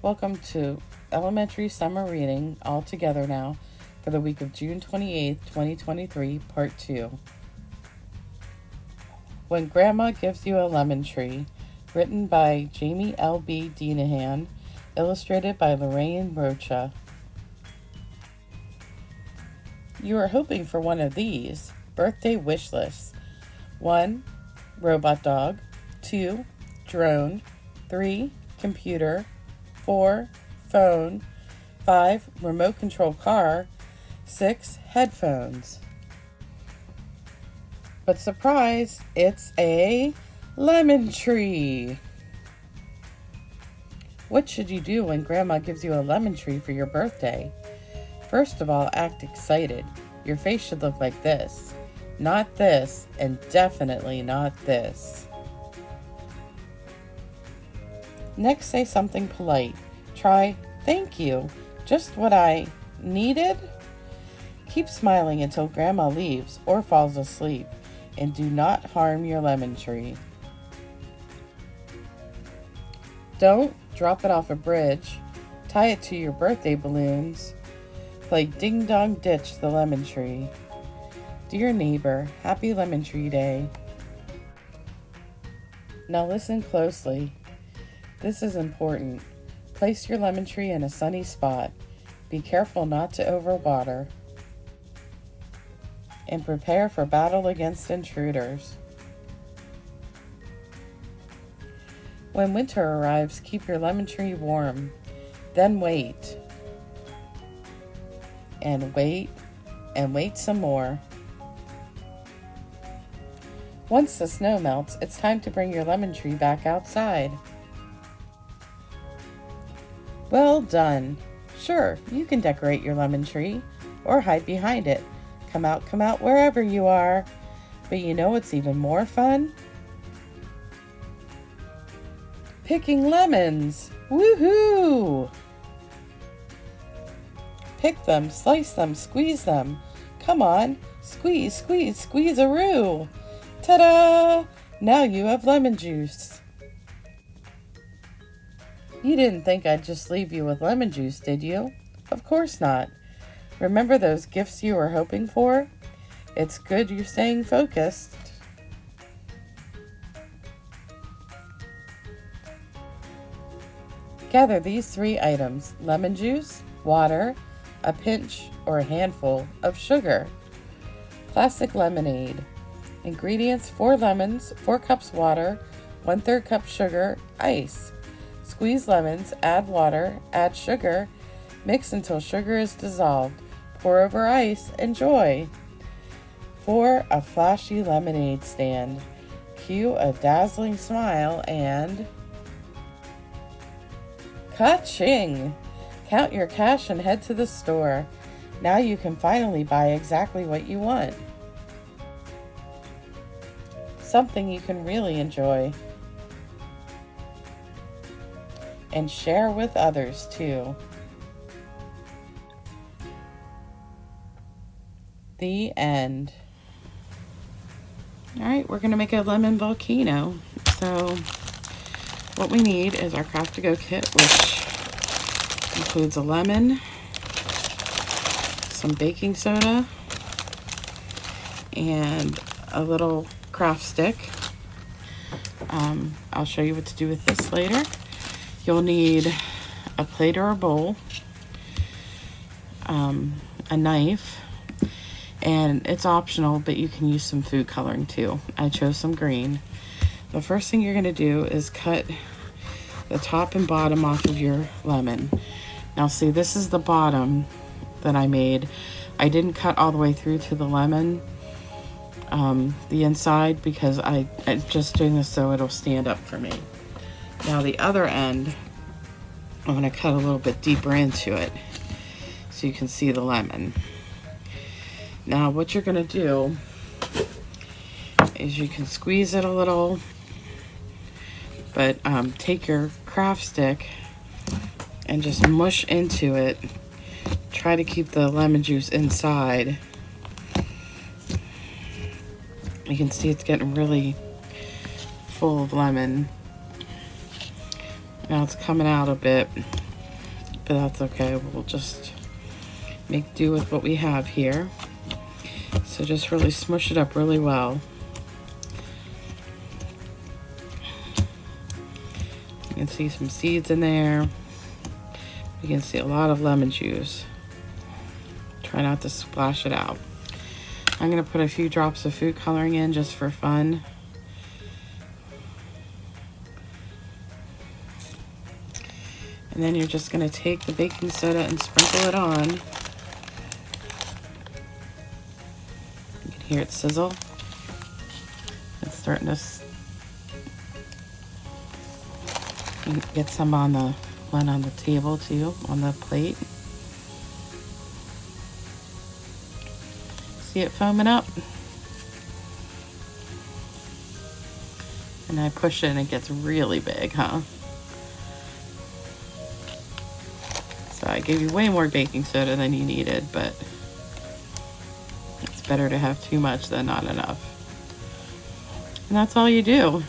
Welcome to Elementary Summer Reading, all together now, for the week of June 28th, 2023, Part 2. When Grandma Gives You a Lemon Tree, written by Jamie L.B. Deenihan, illustrated by Lorraine Rocha. You are hoping for one of these birthday wish lists. 1. Robot dog. 2. Drone. 3. Computer. 4. Phone. 5. Remote control car. 6. Headphones. But surprise, it's a lemon tree. What should you do when Grandma gives you a lemon tree for your birthday? First of all, act excited. Your face should look like this. Not this, and definitely not this. Next, say something polite. Try, "Thank you, just what I needed." Keep smiling until Grandma leaves or falls asleep, and do not harm your lemon tree. Don't drop it off a bridge. Tie it to your birthday balloons. Play Ding Dong Ditch the Lemon Tree. Dear neighbor, happy Lemon Tree Day. Now listen closely. This is important. Place your lemon tree in a sunny spot. Be careful not to overwater. And prepare for battle against intruders. When winter arrives, keep your lemon tree warm. Then wait. And wait, and wait some more. Once the snow melts, it's time to bring your lemon tree back outside. Well done. Sure, you can decorate your lemon tree or hide behind it. Come out wherever you are. But you know what's even more fun? Picking lemons. Woohoo! Pick them, slice them, squeeze them. Come on, squeeze, squeeze, squeeze-a-roo. Ta-da! Now you have lemon juice. You didn't think I'd just leave you with lemon juice, did you? Of course not. Remember those gifts you were hoping for? It's good you're staying focused. Gather these 3 items: lemon juice, water, a pinch or a handful of sugar. Classic lemonade. Ingredients: 4 lemons, 4 cups water, 1/3 cup sugar, ice. Squeeze lemons, add water, add sugar, mix until sugar is dissolved. Pour over ice, enjoy. For a flashy lemonade stand. Cue a dazzling smile and ka-ching! Count your cash and head to the store. Now you can finally buy exactly what you want. Something you can really enjoy. And share with others too. The end. Alright, we're going to make a lemon volcano. So, what we need is our craft to go kit, which includes a lemon, some baking soda, and a little craft stick. I'll show you what to do with this later. You'll need a plate or a bowl, a knife, and it's optional, but you can use some food coloring too. I chose some green. The first thing you're going to do is cut the top and bottom off of your lemon. Now see, this is the bottom that I made. I didn't cut all the way through to the lemon, the inside, because I'm just doing this so it'll stand up for me. Now the other end, I'm going to cut a little bit deeper into it so you can see the lemon. Now what you're going to do is you can squeeze it a little, but take your craft stick and just mush into it. Try to keep the lemon juice inside. You can see it's getting really full of lemon. Now it's coming out a bit. but that's okay. We'll just make do with what we have here. So just really smush it up really well. You can see some seeds in there. You can see a lot of lemon juice. Try not to splash it out. I'm gonna put a few drops of food coloring in just for fun. And then you're just gonna take the baking soda and sprinkle it on. You can hear it sizzle. It's starting to get some on the one on the table too, on the plate. See it foaming up? And I push it and it gets really big, huh? So I gave you way more baking soda than you needed, but it's better to have too much than not enough. And that's all you do.